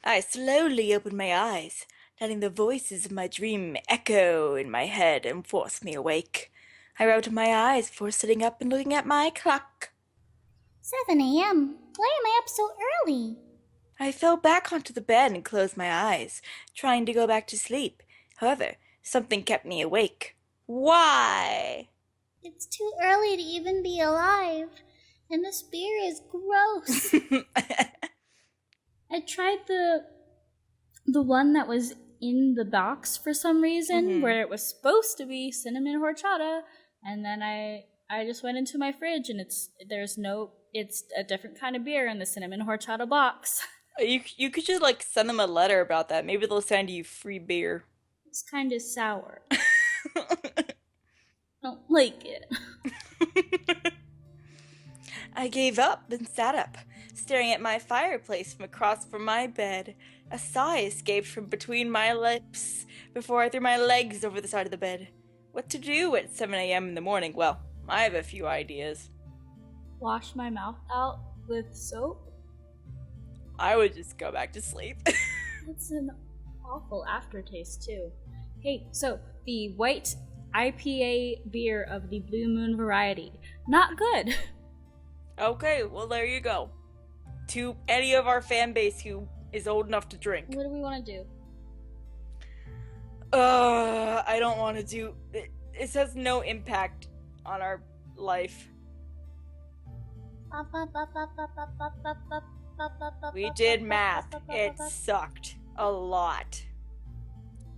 I slowly opened my eyes, letting the voices of my dream echo in my head and force me awake. I rubbed my eyes before sitting up and looking at my clock. 7 a.m. Why am I up so early? I fell back onto the bed and closed my eyes, trying to go back to sleep. However, something kept me awake. Why? It's too early to even be alive, and this beer is gross. I tried the one that was in the box for some reason, where it was supposed to be cinnamon horchata, and then I just went into my fridge and it's a different kind of beer in the cinnamon horchata box. You could just send them a letter about that. Maybe they'll send you free beer. It's kind of sour. Don't like it. I gave up and sat up, staring at my fireplace from across from my bed. A sigh escaped from between my lips before I threw my legs over the side of the bed. What to do at 7 a.m. in the morning? Well, I have a few ideas. Wash my mouth out with soap? I would just go back to sleep. It's an awful aftertaste, too. Hey, so the white IPA beer of the Blue Moon variety. Not good. Okay, well, there you go. To any of our fan base who is old enough to drink. What do we want to do? I don't want to do... It has no impact on our life. We did math. It sucked. A lot.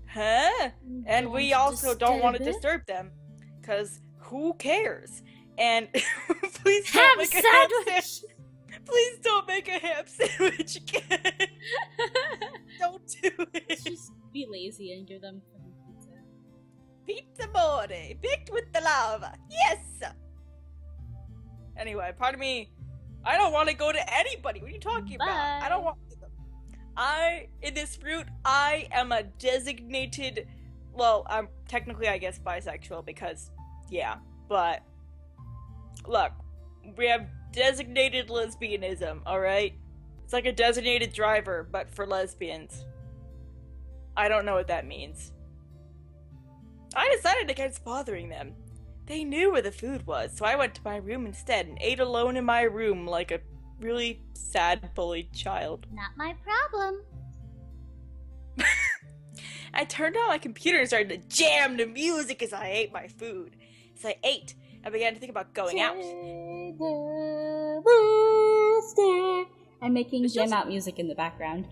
Huh? And we also don't want to disturb them. Because who cares? And please don't make a ham sandwich. Please don't make a ham sandwich again. Don't do it. Just be lazy and give them pizza. Pizza more, baked with the lava. Yes. Anyway, pardon me. I don't want to go to anybody. What are you talking about? I don't want to. In this route, I am a designated, well, I'm technically, I guess, bisexual because, yeah, but, look, we have designated lesbianism, alright? It's like a designated driver, but for lesbians. I don't know what that means. I decided against bothering them. They knew where the food was, so I went to my room instead and ate alone in my room like a really sad, bullied child. Not my problem. I turned on my computer and started to jam to music as I ate my food. As I ate, I began to think about going out. I'm making jam out music in the background.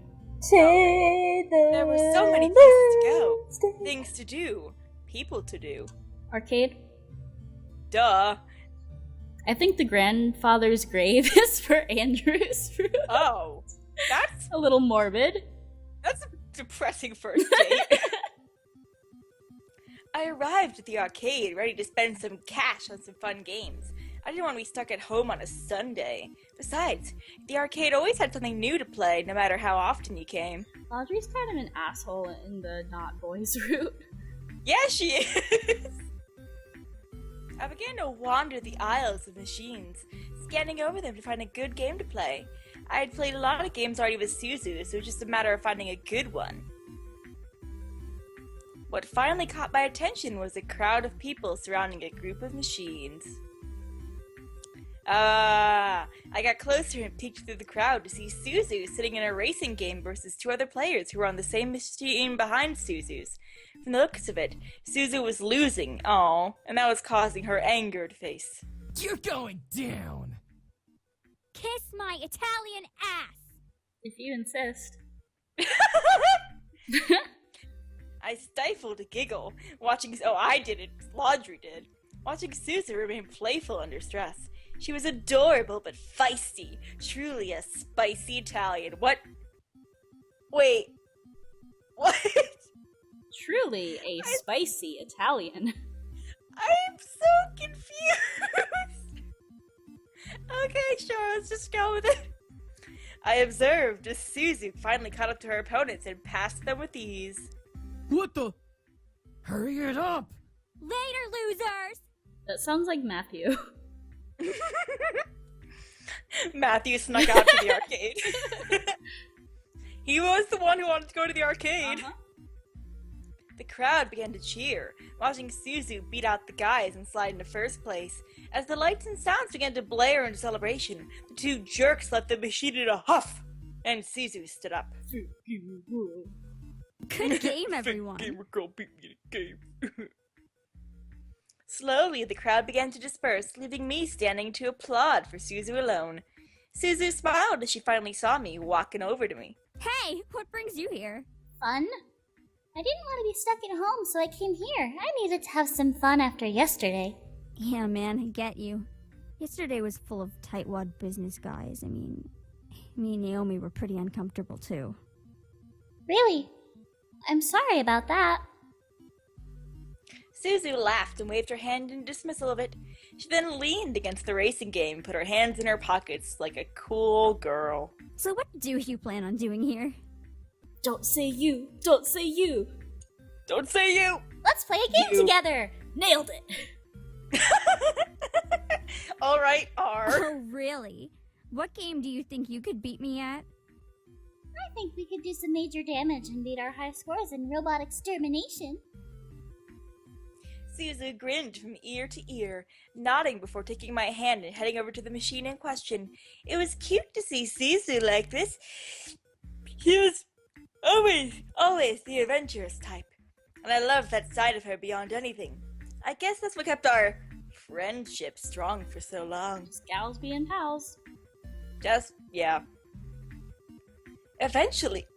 There were so many places to go, things to do, people to do. Arcade? Duh. I think the grandfather's grave is for Andrew's fruit. Oh, that's a little morbid. That's a depressing first date. I arrived at the arcade ready to spend some cash on some fun games. I didn't want to be stuck at home on a Sunday. Besides, the arcade always had something new to play, no matter how often you came. Audrey's kind of an asshole in the not boys route. Yeah, she is! I began to wander the aisles of machines, scanning over them to find a good game to play. I had played a lot of games already with Suzu, so it was just a matter of finding a good one. What finally caught my attention was a crowd of people surrounding a group of machines. I got closer and peeked through the crowd to see Suzu sitting in a racing game versus two other players who were on the same machine behind Suzu's. From the looks of it, Suzu was losing, and that was causing her angered face. You're going down! Kiss my Italian ass! If you insist. I stifled a giggle, I didn't, Laundry did. Watching Suzu remain playful under stress. She was adorable but feisty, truly a spicy Italian. What? Wait. What? Truly a spicy Italian. I'm so confused. Okay, sure, let's just go with it. I observed as Suzu finally caught up to her opponents and passed them with ease. What the? Hurry it up! Later, losers! That sounds like Matthew. Matthew snuck out to the arcade. He was the one who wanted to go to the arcade. Uh-huh. The crowd began to cheer, watching Suzu beat out the guys and slide into first place. As the lights and sounds began to blare into celebration, the two jerks left the machine in a huff, and Suzu stood up. Good game, everyone. Gamer girl beat me in a game. Slowly, the crowd began to disperse, leaving me standing to applaud for Suzu alone. Suzu smiled as she finally saw me, walking over to me. Hey, what brings you here? Fun? I didn't want to be stuck at home, so I came here. I needed to have some fun after yesterday. Yeah, man, I get you. Yesterday was full of tightwad business guys. I mean, me and Naomi were pretty uncomfortable, too. Really? I'm sorry about that. Suzu laughed and waved her hand in dismissal of it. She then leaned against the racing game, put her hands in her pockets like a cool girl. So what do you plan on doing here? Don't say you. Don't say you. Don't say you! Let's play a game You. together. Nailed it. Alright, R. Oh, really? What game do you think you could beat me at? I think we could do some major damage and beat our high scores in robot extermination. Suzu grinned from ear to ear, nodding before taking my hand and heading over to the machine in question. It was cute to see Suzu like this. He was always the adventurous type. And I loved that side of her beyond anything. I guess that's what kept our friendship strong for so long. Gals being pals. Just, yeah. Eventually.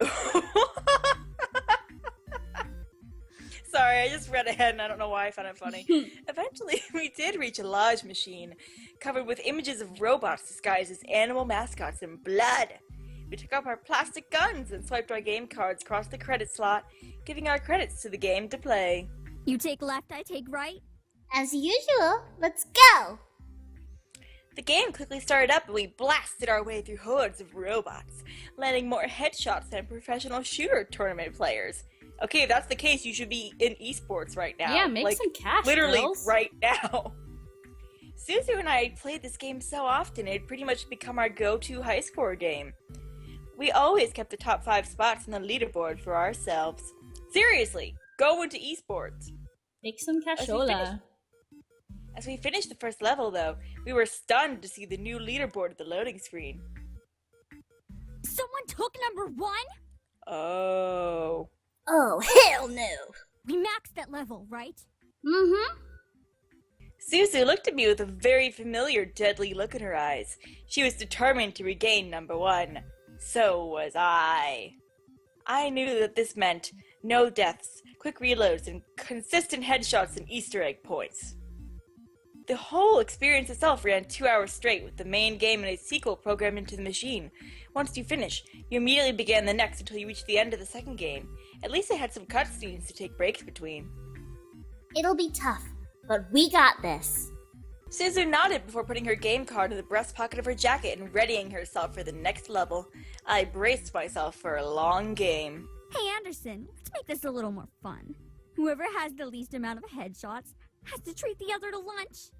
Sorry, I just read ahead and I don't know why I found it funny. Eventually, we did reach a large machine covered with images of robots disguised as animal mascots in blood. We took up our plastic guns and swiped our game cards across the credit slot, giving our credits to the game to play. You take left, I take right? As usual, let's go! The game quickly started up and we blasted our way through hordes of robots, landing more headshots than professional shooter tournament players. Okay, if that's the case, you should be in esports right now. Yeah, make some cash, literally girls. right now. Suzu and I played this game so often, it had pretty much become our go-to high score game. We always kept the top 5 spots on the leaderboard for ourselves. Seriously, go into esports. Make some cashola. As we finished the first level, though, we were stunned to see the new leaderboard at the loading screen. Someone took number 1? Oh. Oh, hell no! We maxed that level, right? Mm-hmm. Suzu looked at me with a very familiar, deadly look in her eyes. She was determined to regain number 1. So was I. I knew that this meant no deaths, quick reloads, and consistent headshots and Easter egg points. The whole experience itself ran 2 hours straight, with the main game and a sequel programmed into the machine. Once you finish, you immediately began the next until you reached the end of the second game. At least it had some cutscenes to take breaks between. It'll be tough, but we got this. Suzu nodded before putting her game card in the breast pocket of her jacket and readying herself for the next level. I braced myself for a long game. Hey, Anderson, let's make this a little more fun. Whoever has the least amount of headshots has to treat the other to lunch.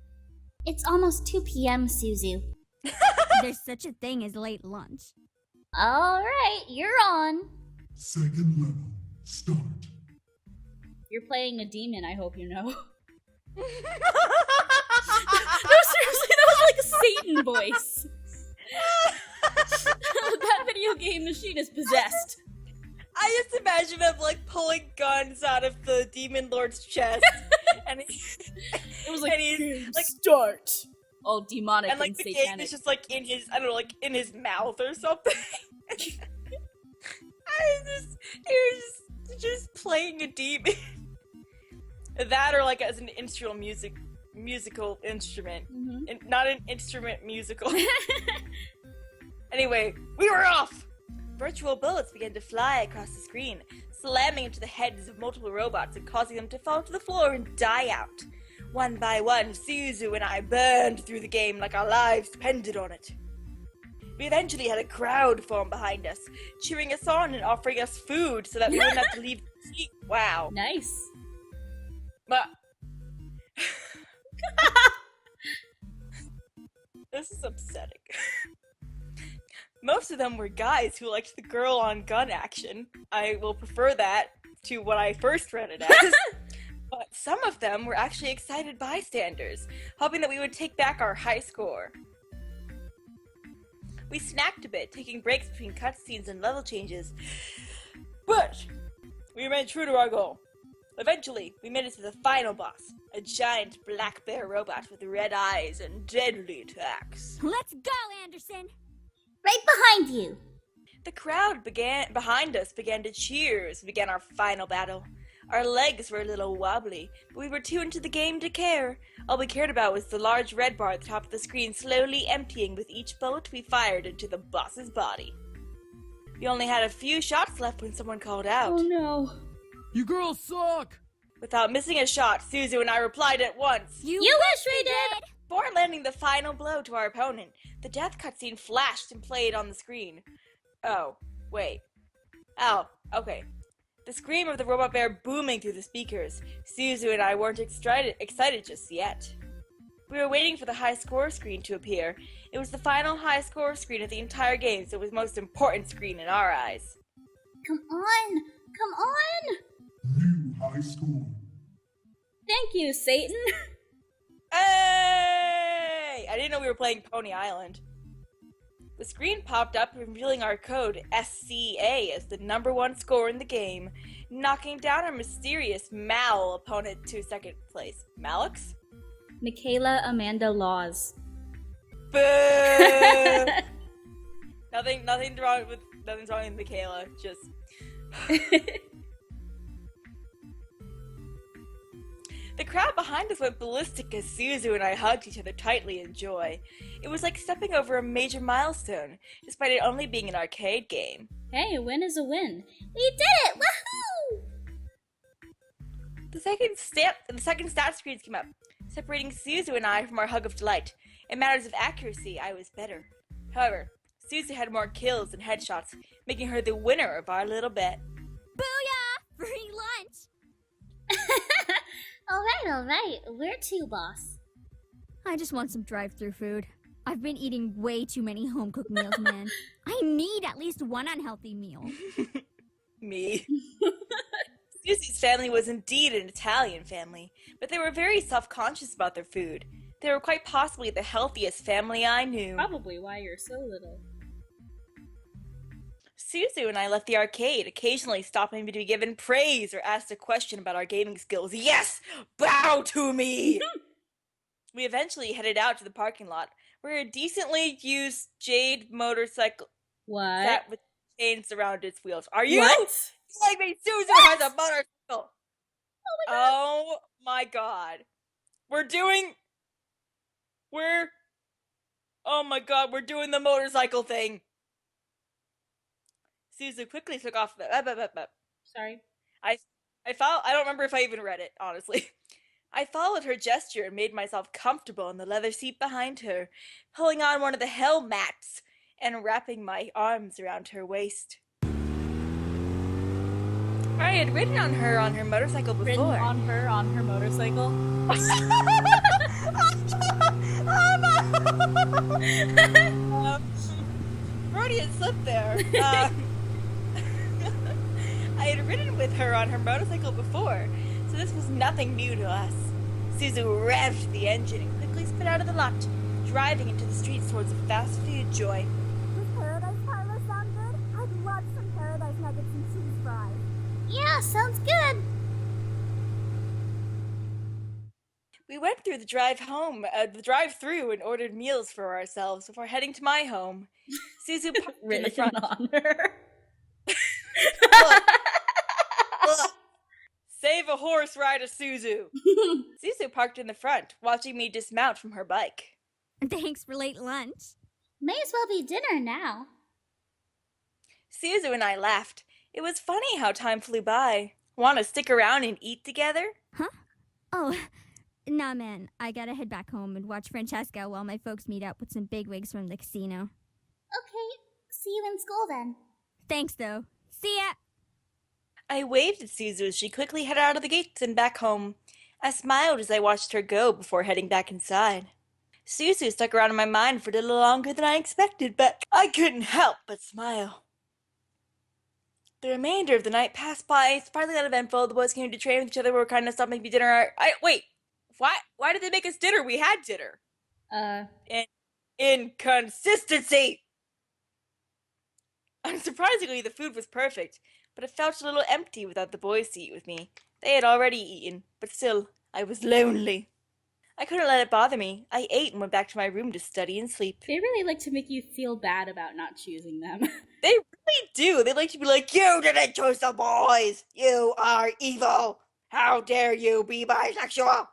It's almost 2 p.m., Suzu. There's such a thing as late lunch. All right, you're on. Second level, start. You're playing a demon, I hope you know. No, No, seriously, that was like a Satan voice. That video game machine is possessed. I just imagine them like pulling guns out of the demon lord's chest, and It was like, and he's, like, start. All demonic and like the game satanic. is just like in his, I don't know, like in his mouth or something. He was just playing a demon. That or like as an musical instrument, and not an instrument musical. Anyway, we were off. Virtual bullets began to fly across the screen, slamming into the heads of multiple robots and causing them to fall to the floor and die out. One by one, Suzu and I burned through the game like our lives depended on it. We eventually had a crowd form behind us, cheering us on and offering us food so that we wouldn't have to leave the seat. Wow. Nice. But this is upsetting. Most of them were guys who liked the girl on gun action. I will prefer that to what I first read it as. But some of them were actually excited bystanders, hoping that we would take back our high score. We snacked a bit, taking breaks between cutscenes and level changes. But we remained true to our goal. Eventually, we made it to the final boss, a giant black bear robot with red eyes and deadly attacks. Let's go, Anderson! Right behind you. The crowd behind us began to cheer as we began our final battle. Our legs were a little wobbly, but we were too into the game to care. All we cared about was the large red bar at the top of the screen slowly emptying with each bullet we fired into the boss's body. We only had a few shots left when someone called out. Oh no. You girls suck! Without missing a shot, Suzu and I replied at once. You wish we did! Before landing the final blow to our opponent, the death cutscene flashed and played on the screen. Oh, wait. Oh, okay. The scream of the robot bear booming through the speakers. Suzu and I weren't excited just yet. We were waiting for the high score screen to appear. It was the final high score screen of the entire game, so it was the most important screen in our eyes. Come on! Come on! New high score. Thank you, Satan. Hey! I didn't know we were playing Pony Island. The screen popped up revealing our code SCA as the #1 score in the game, knocking down our mysterious Mal opponent to second place. Malix? Michaela Amanda Laws. Boo! Nothing's wrong with Michaela. Just the crowd behind us went ballistic as Suzu and I hugged each other tightly in joy. It was like stepping over a major milestone, despite it only being an arcade game. Hey, a win is a win. We did it! Woohoo! The second stat screens came up, separating Suzu and I from our hug of delight. In matters of accuracy, I was better. However, Suzu had more kills and headshots, making her the winner of our little bet. Booyah! Free lunch! Alright. Where to, boss? I just want some drive-thru food. I've been eating way too many home-cooked meals, man. I need at least one unhealthy meal. Me. Suzu's family was indeed an Italian family, but they were very self-conscious about their food. They were quite possibly the healthiest family I knew. Probably why you're so little. Suzu and I left the arcade, occasionally stopping to be given praise or asked a question about our gaming skills. Yes! Bow to me! We eventually headed out to the parking lot, where a decently used jade motorcycle sat with chains around its wheels. Are you? What? Like me, Suzu has a motorcycle! Oh my god. We're doing the motorcycle thing. Suzu quickly took off the... Sorry. I don't remember if I even read it, honestly. I followed her gesture and made myself comfortable in the leather seat behind her, pulling on one of the hell mats and wrapping my arms around her waist. I had ridden on her motorcycle before. Ridden on her motorcycle. Freudian slip there. I had ridden with her on her motorcycle before, so this was nothing new to us. Suzu revved the engine and quickly sped out of the lot, driving into the streets towards a fast food joint. Does Paradise Parlor sound good? I'd love some Paradise Nuggets and cheese fries. Yeah, sounds good. We went through the drive-through and ordered meals for ourselves before heading to my home. Suzu parked in the front. on her. Look. Save a horse, ride a Suzu. Suzu parked in the front, watching me dismount from her bike. Thanks for late lunch. May as well be dinner now. Suzu and I laughed. It was funny how time flew by. Want to stick around and eat together? Huh? Oh, nah, man. I gotta head back home and watch Francesca while my folks meet up with some bigwigs from the casino. Okay, see you in school then. Thanks, though. See ya! I waved at Suzu as she quickly headed out of the gates and back home. I smiled as I watched her go before heading back inside. Suzu stuck around in my mind for a little longer than I expected, but I couldn't help but smile. The remainder of the night passed by, surprisingly uneventful. The boys came to train with each other. We were kind of stopped making me dinner. Wait. Why did they make us dinner? We had dinner. Inconsistency! Unsurprisingly, the food was perfect, but it felt a little empty without the boys to eat with me. They had already eaten, but still, I was lonely. I couldn't let it bother me. I ate and went back to my room to study and sleep. They really like to make you feel bad about not choosing them. They really do. They like to be like, you didn't choose the boys. You are evil. How dare you be bisexual?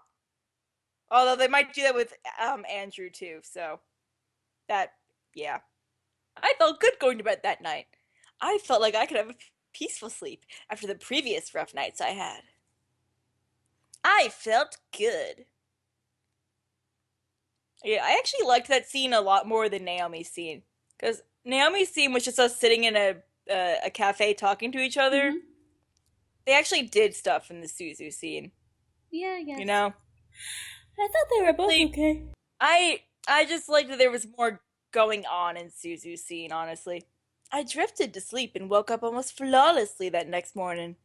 Although they might do that with Andrew too, so that, yeah. I felt good going to bed that night. I felt like I could have a peaceful sleep after the previous rough nights I had. I felt good. Yeah, I actually liked that scene a lot more than Naomi's scene. Because Naomi's scene was just us sitting in a cafe talking to each other. Mm-hmm. They actually did stuff in the Suzu scene. Yeah, I guess. You know? I thought they were both okay. I just liked that there was more going on in Suzu's scene, honestly. I drifted to sleep and woke up almost flawlessly that next morning.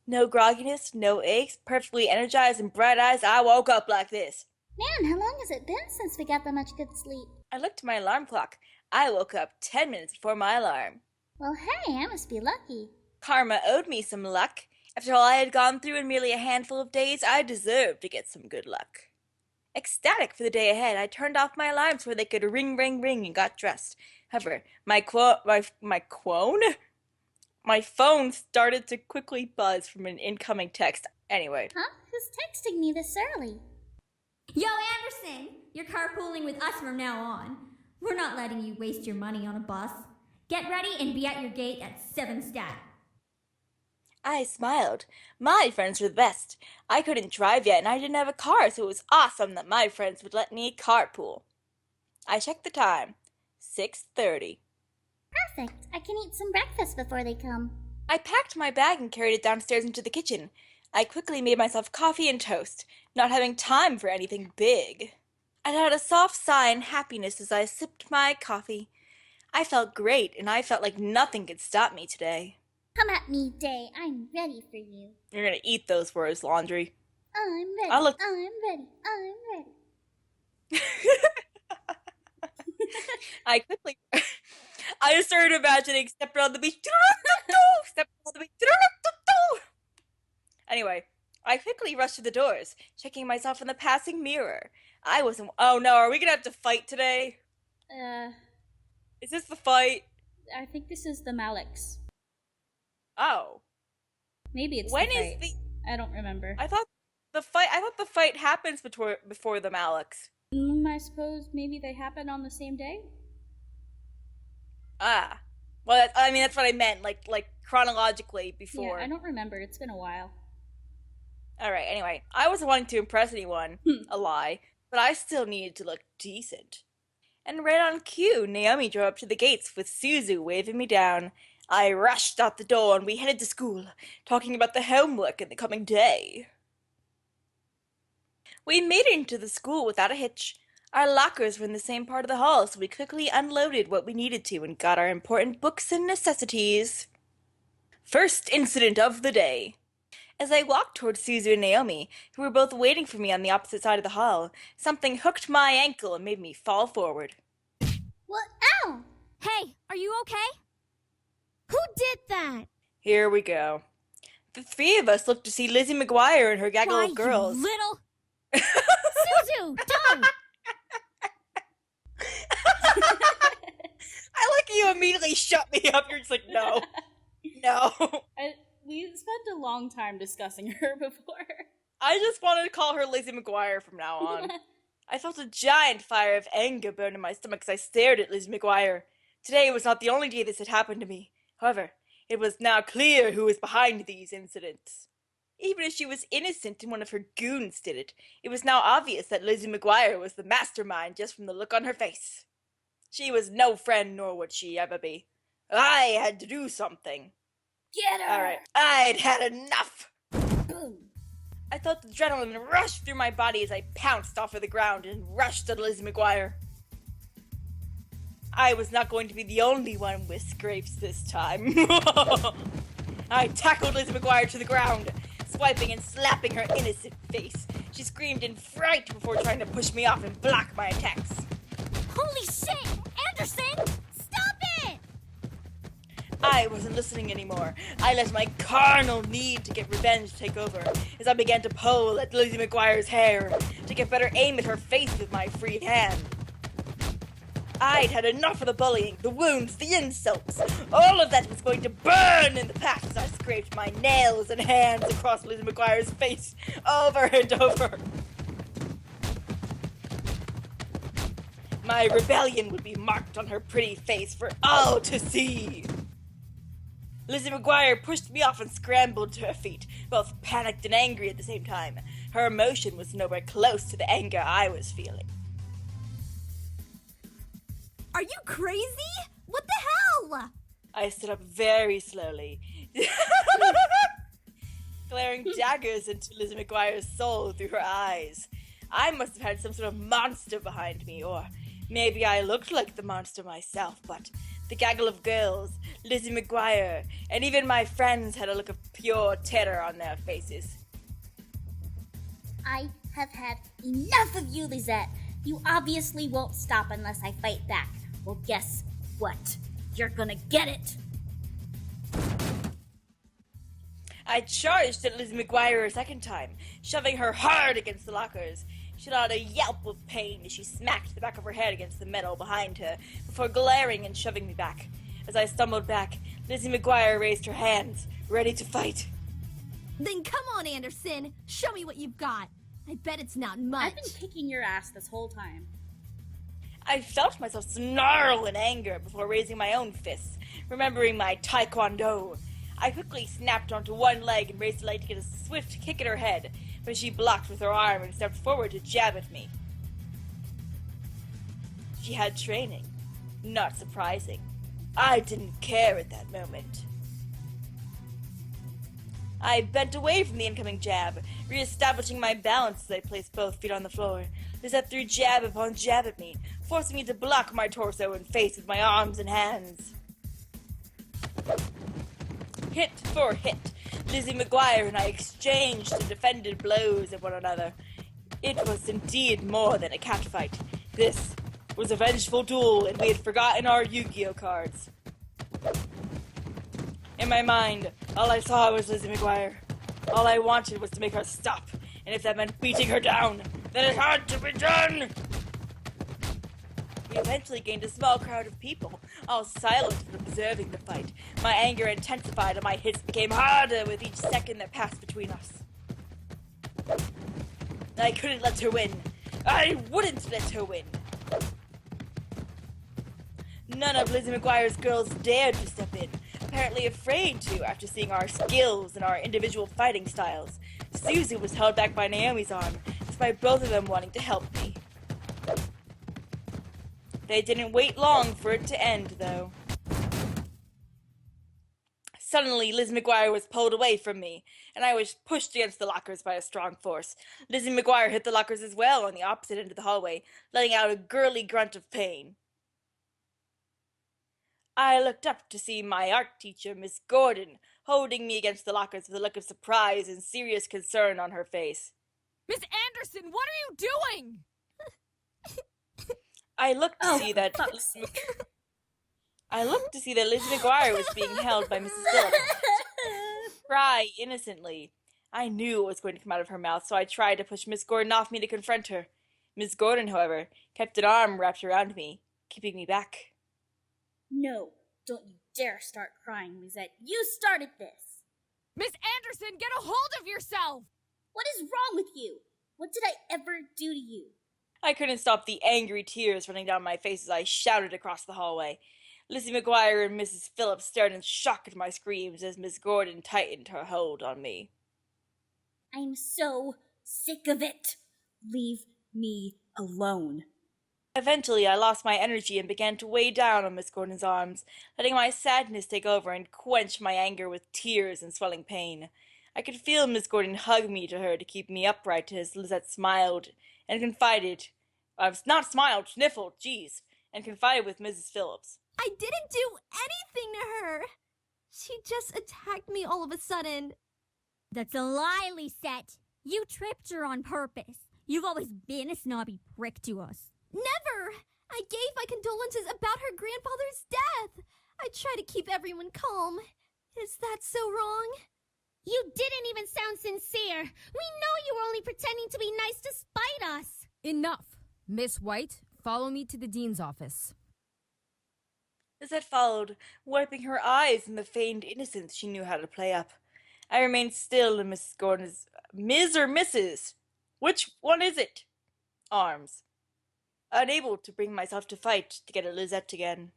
No grogginess, no aches, perfectly energized and bright eyes. I woke up like this. Man, how long has it been since we got that much good sleep? I looked at my alarm clock. I woke up 10 minutes before my alarm. Well, hey, I must be lucky. Karma owed me some luck. After all I had gone through in merely a handful of days, I deserved to get some good luck. Ecstatic for the day ahead, I turned off my alarms where they could ring, ring, ring and got dressed. However, my phone started to quickly buzz from an incoming text. Anyway. Huh? Who's texting me this early? Yo, Anderson! You're carpooling with us from now on. We're not letting you waste your money on a bus. Get ready and be at your gate at 7 stat. I smiled. My friends were the best. I couldn't drive yet and I didn't have a car, so it was awesome that my friends would let me carpool. I checked the time. 6:30. Perfect. I can eat some breakfast before they come. I packed my bag and carried it downstairs into the kitchen. I quickly made myself coffee and toast, not having time for anything big. I had a soft sigh and happiness as I sipped my coffee. I felt great, and I felt like nothing could stop me today. Come at me, Day. I'm ready for you. You're gonna eat those words, Laundry. I'm ready. I'm ready. I'm ready. I just started imagining stepping on the beach. Stepping on the beach. Anyway, I quickly rushed to the doors, checking myself in the passing mirror. Oh no, are we gonna have to fight today? Is this the fight? I think this is the Malex. Oh. Maybe it's when the fight. Is the... I don't remember. I thought the fight happens before the Malex. I suppose maybe they happen on the same day? Ah. Well, that's what I meant, like chronologically before. Yeah, I don't remember. It's been a while. Alright, anyway. I wasn't wanting to impress anyone. A lie. But I still needed to look decent. And right on cue, Naomi drove up to the gates with Suzu waving me down. I rushed out the door and we headed to school, talking about the homework in the coming day. We made it into the school without a hitch. Our lockers were in the same part of the hall, so we quickly unloaded what we needed to and got our important books and necessities. First incident of the day. As I walked towards Suzu and Naomi, who were both waiting for me on the opposite side of the hall, something hooked my ankle and made me fall forward. What? Ow! Hey, are you okay? Who did that? Here we go. The three of us looked to see Lizzie McGuire and her gaggle of girls. You little... Suzu, don't! I like you immediately shut me up. You're just like, no. No. We spent a long time discussing her before. I just wanted to call her Lizzie McGuire from now on. I felt a giant fire of anger burn in my stomach as I stared at Lizzie McGuire. Today was not the only day this had happened to me. However, it was now clear who was behind these incidents. Even if she was innocent and one of her goons did it, it was now obvious that Lizzie McGuire was the mastermind just from the look on her face. She was no friend, nor would she ever be. I had to do something. Get her! Alright, I'd had enough! Boom. I felt the adrenaline rush through my body as I pounced off of the ground and rushed at Lizzie McGuire. I was not going to be the only one with scrapes this time. I tackled Lizzie McGuire to the ground, swiping and slapping her innocent face. She screamed in fright before trying to push me off and block my attacks. Holy shit! Anderson! Stop it! I wasn't listening anymore. I let my carnal need to get revenge take over as I began to pull at Lizzie McGuire's hair to get better aim at her face with my free hand. I'd had enough of the bullying, the wounds, the insults. All of that was going to burn in the past as I scraped my nails and hands across Lizzie McGuire's face over and over. My rebellion would be marked on her pretty face for all to see. Lizzie McGuire pushed me off and scrambled to her feet, both panicked and angry at the same time. Her emotion was nowhere close to the anger I was feeling. Are you crazy? What the hell? I stood up very slowly, glaring daggers into Lizzie McGuire's soul through her eyes. I must have had some sort of monster behind me, or maybe I looked like the monster myself, but the gaggle of girls, Lizzie McGuire, and even my friends had a look of pure terror on their faces. I have had enough of you, Lizette. You obviously won't stop unless I fight back. Well, guess what? You're gonna get it! I charged at Lizzie McGuire a second time, shoving her hard against the lockers. She let out a yelp of pain as she smacked the back of her head against the metal behind her, before glaring and shoving me back. As I stumbled back, Lizzie McGuire raised her hands, ready to fight. Then come on, Anderson. Show me what you've got. I bet it's not much. I've been kicking your ass this whole time. I felt myself snarl in anger before raising my own fists, remembering my taekwondo. I quickly snapped onto one leg and raised the leg to get a swift kick at her head, but she blocked with her arm and stepped forward to jab at me. She had training. Not surprising. I didn't care at that moment. I bent away from the incoming jab, re-establishing my balance as I placed both feet on the floor. Lizette threw jab upon jab at me, forcing me to block my torso and face with my arms and hands. Hit for hit, Lizzie McGuire and I exchanged and defended blows at one another. It was indeed more than a catfight. This was a vengeful duel, and we had forgotten our Yu-Gi-Oh cards. In my mind, all I saw was Lizzie McGuire. All I wanted was to make her stop, and if that meant beating her down, then it had to be done! We eventually gained a small crowd of people, all silent and observing the fight. My anger intensified and my hits became harder with each second that passed between us. I couldn't let her win. I wouldn't let her win. None of Lizzie McGuire's girls dared to step in, apparently afraid to after seeing our skills and our individual fighting styles. Suzu was held back by Naomi's arm, despite both of them wanting to help me. They didn't wait long for it to end, though. Suddenly, Liz McGuire was pulled away from me, and I was pushed against the lockers by a strong force. Lizzie McGuire hit the lockers as well on the opposite end of the hallway, letting out a girly grunt of pain. I looked up to see my art teacher, Miss Gordon, holding me against the lockers with a look of surprise and serious concern on her face. Miss Anderson, what are you doing? I looked to see that Lizzie McGuire was being held by Mrs. Phillips. She would cry innocently. I knew what was going to come out of her mouth, so I tried to push Miss Gordon off me to confront her. Miss Gordon, however, kept an arm wrapped around me, keeping me back. No, don't you dare start crying, Lizette. You started this. Miss Anderson, get a hold of yourself! What is wrong with you? What did I ever do to you? I couldn't stop the angry tears running down my face as I shouted across the hallway. Lizzie McGuire and Mrs. Phillips stared in shock at my screams as Miss Gordon tightened her hold on me. I'm so sick of it. Leave me alone. Eventually, I lost my energy and began to weigh down on Miss Gordon's arms, letting my sadness take over and quench my anger with tears and swelling pain. I could feel Miss Gordon hug me to her to keep me upright as Lizette smiled and confided. Not smiled, sniffled, jeez, and confided with Mrs. Phillips. I didn't do anything to her. She just attacked me all of a sudden. That's a lie, Lisette. You tripped her on purpose. You've always been a snobby prick to us. Never! I gave my condolences about her grandfather's death. I try to keep everyone calm. Is that so wrong? You didn't even sound sincere. We know you were only pretending to be nice to spite us. Enough. Miss White, follow me to the dean's office. Lizette followed, wiping her eyes in the feigned innocence she knew how to play up. I remained still in Mrs. Gordon's Ms. or Mrs. Which one is it? Arms, unable to bring myself to fight to get at Lizette again.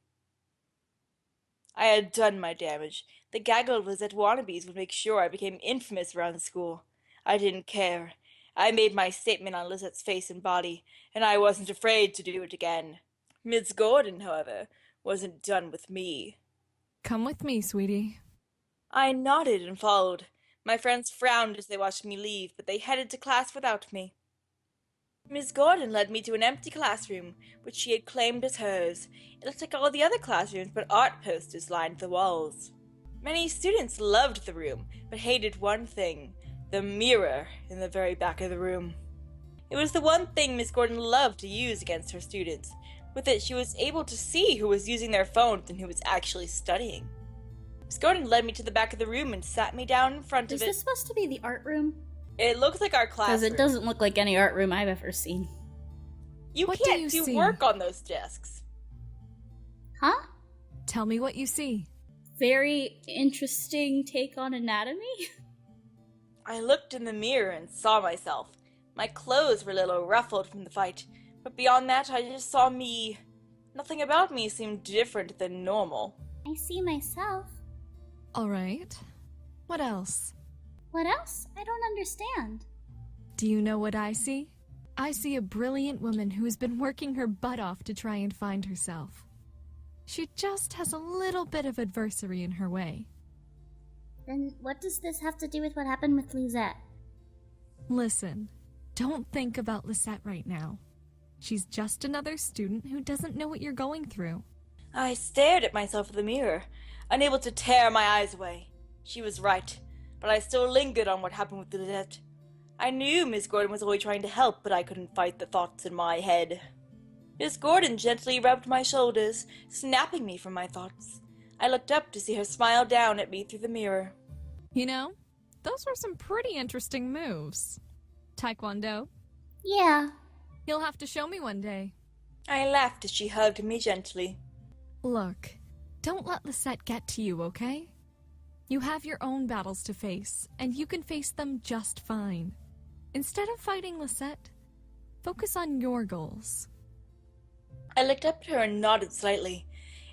I had done my damage. The gaggle of Lizette wannabes would make sure I became infamous around the school. I didn't care. I made my statement on Lizette's face and body, and I wasn't afraid to do it again. Miss Gordon, however, wasn't done with me. Come with me, sweetie. I nodded and followed. My friends frowned as they watched me leave, but they headed to class without me. Miss Gordon led me to an empty classroom, which she had claimed as hers. It looked like all the other classrooms, but art posters lined the walls. Many students loved the room, but hated one thing, the mirror in the very back of the room. It was the one thing Miss Gordon loved to use against her students. With it, she was able to see who was using their phones and who was actually studying. Miss Gordon led me to the back of the room and sat me down in front of it. Is this supposed to be the art room? It looks like our classroom. Because it doesn't look like any art room I've ever seen. You What can't do you do see? work on those desks. Huh? Tell me what you see. Very interesting take on anatomy. I looked in the mirror and saw myself. My clothes were a little ruffled from the fight, but beyond that I just saw me. Nothing about me seemed different than normal. I see myself. All right. What else? What else? I don't understand. Do you know what I see? I see a brilliant woman who has been working her butt off to try and find herself. She just has a little bit of adversity in her way. Then what does this have to do with what happened with Lizette? Listen, don't think about Lisette right now. She's just another student who doesn't know what you're going through. I stared at myself in the mirror, unable to tear my eyes away. She was right, but I still lingered on what happened with Lizette. I knew Miss Gordon was only trying to help, but I couldn't fight the thoughts in my head. Miss Gordon gently rubbed my shoulders, snapping me from my thoughts. I looked up to see her smile down at me through the mirror. You know, those were some pretty interesting moves. Taekwondo? Yeah. You'll have to show me one day. I laughed as she hugged me gently. Look, don't let Lisette get to you, okay? You have your own battles to face, and you can face them just fine. Instead of fighting Lisette, focus on your goals. I looked up at her and nodded slightly.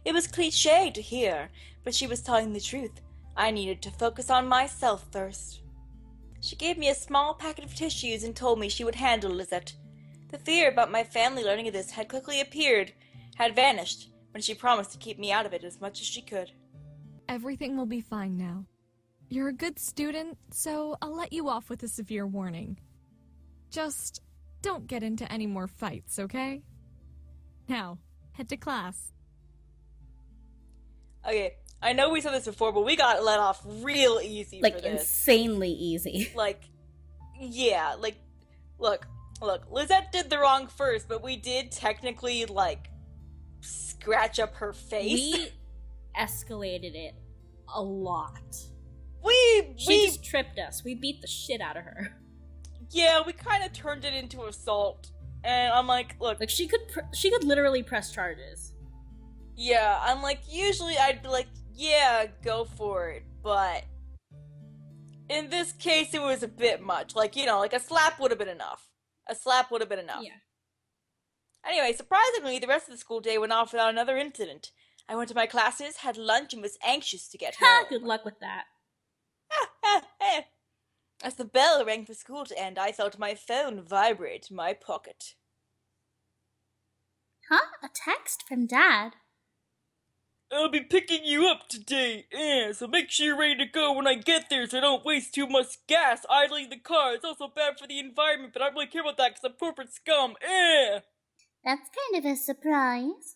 It was cliché to hear, but she was telling the truth. I needed to focus on myself first. She gave me a small packet of tissues and told me she would handle Lizette. The fear about my family learning of this had vanished, when she promised to keep me out of it as much as she could. Everything will be fine now. You're a good student, so I'll let you off with a severe warning. Just don't get into any more fights, okay? Now, head to class. Okay, I know we said this before, but we got let off real easy Like, for this. insanely easy. Look, Lizette did the wrong first, but we did technically, scratch up her face. We escalated it a lot. She just tripped us. We beat the shit out of her. Yeah, we kind of turned it into assault. And I'm like, look. Like, she could literally press charges. Yeah, I'm like, usually I'd be like, yeah, go for it. But in this case, it was a bit much. A slap would have been enough. Yeah. Anyway, surprisingly, the rest of the school day went off without another incident. I went to my classes, had lunch, and was anxious to get home. Good luck with that. As the bell rang for school to end, I felt my phone vibrate in my pocket. Huh? A text from Dad? I'll be picking you up today, so make sure you're ready to go when I get there so I don't waste too much gas idling the car. It's also bad for the environment, but I don't really care about that because I'm corporate scum, That's kind of a surprise.